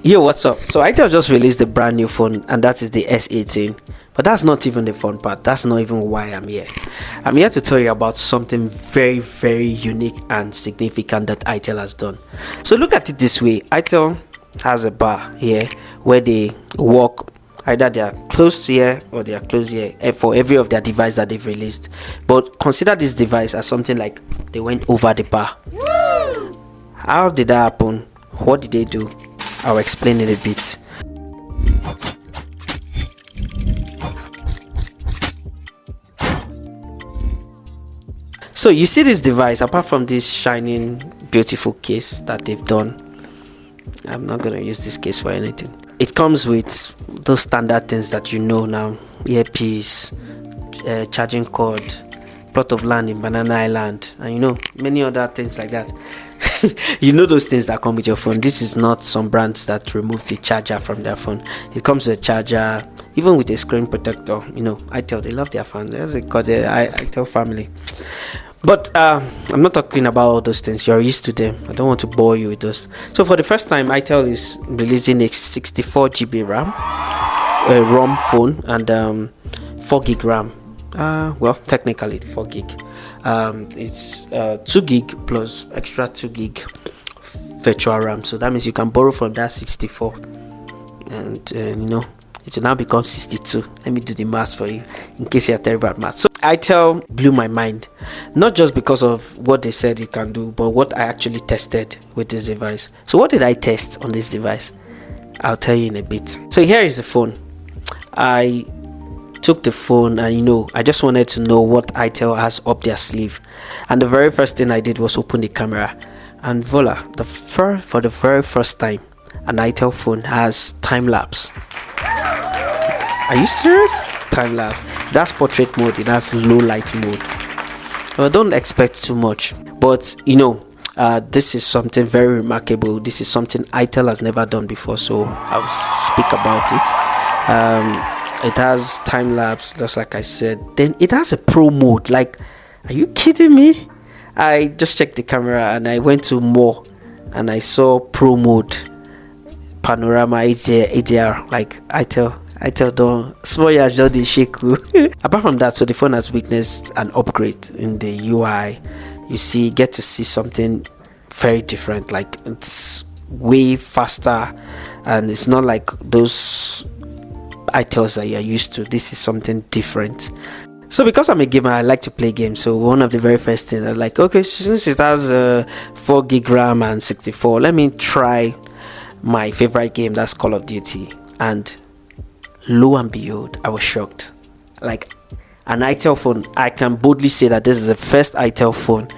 Yo, what's up? So Itel just released the brand new phone, and that is the S18. But that's not even the fun part. That's not even why I'm here. I'm here to tell you about something very, very unique and significant that Itel has done. So look at it this way. Itel has a bar here where they work. Either they are close here or they are close here for every of their device that they've released. But consider this device as something like they went over the bar. How did that happen? What did they do? I'll explain it a bit. So you see this device, apart from this shining beautiful case that they've done, I'm not going to use this case for anything. It comes with those standard things that you know now: earpiece, charging cord, plot of land in Banana Island, and you know, many other things like that. You know those things that come with your phone. This is not some brands that remove the charger from their phone. It comes with a charger, even with a screen protector. You know, Itel, they love their phone. There's a called the Itel family. But I'm not talking about all those things. You're used to them. I don't want to bore you with those. So for the first time, Itel is releasing a 64 GB RAM, a ROM phone, and 4 gig RAM. Well, technically 4 gig. It's 2 gig plus extra 2 gig virtual RAM. So that means you can borrow from that 64, and you know, it will now become 62. Let me do the math for you in case you're terrible at math. So Itel blew my mind, not just because of what they said it can do, but what I actually tested with this device. So what did I test on this device? I'll tell you in a bit. So here is the phone. I took the phone and, you know, I just wanted to know what Itel has up their sleeve, and the very first thing I did was open the camera, and voila, for the very first time an Itel phone has time lapse. Are you serious? Time lapse. That's portrait mode. It has low light mode. Well, don't expect too much, but you know, this is something very remarkable. This is something Itel has never done before, so I'll speak about it. It has time lapse, just like I said. Then it has a pro mode. Like, are you kidding me? I just checked the camera and I went to more, and I saw pro mode, panorama, HDR. Like Itel don't small ya just dey shake. Apart from that, so the phone has witnessed an upgrade in the UI. You get to see something very different. Like, it's way faster, and it's not like those Itels that you're used to. This is something different. So because I'm a gamer, I like to play games. So one of the very first things I was like, okay, since it has 4 gig RAM and 64, let me try my favorite game, that's Call of Duty. And lo and behold, I was shocked. Like, an Itel phone, I can boldly say that this is the first Itel phone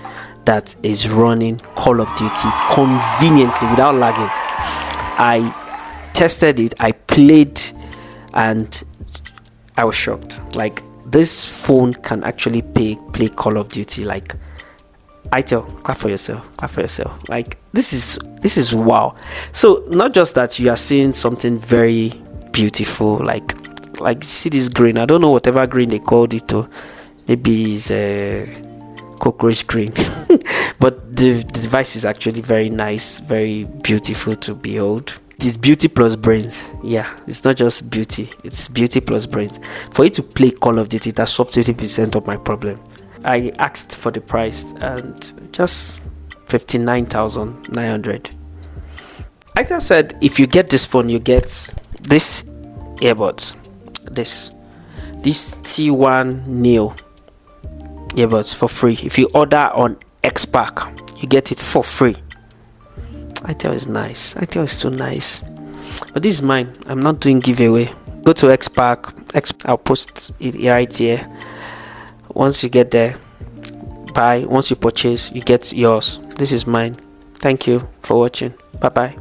that is running Call of Duty conveniently without lagging. I tested it, I played, and I was shocked. Like, this phone can actually play Call of Duty. Like, Itel, clap for yourself. Like, this is wow. So not just that you are seeing something very beautiful, like see this green. I don't know whatever green they called it, or maybe it's cockroach green. But the device is actually very nice, very beautiful to behold. It's beauty plus brains. Yeah, it's not just beauty, it's beauty plus brains. For you to play Call of Duty, that's 50% of my problem. I asked for the price, and just 59,900. Itel said if you get this phone, you get this earbuds, this T1 Neo earbuds for free. If you order on Xpack, you get it for free. Itel is nice. Itel is too nice. But this is mine. I'm not doing giveaway. Go to Xpack. I'll post it right here. Once you get there, buy. Once you purchase, you get yours. This is mine. Thank you for watching. Bye bye.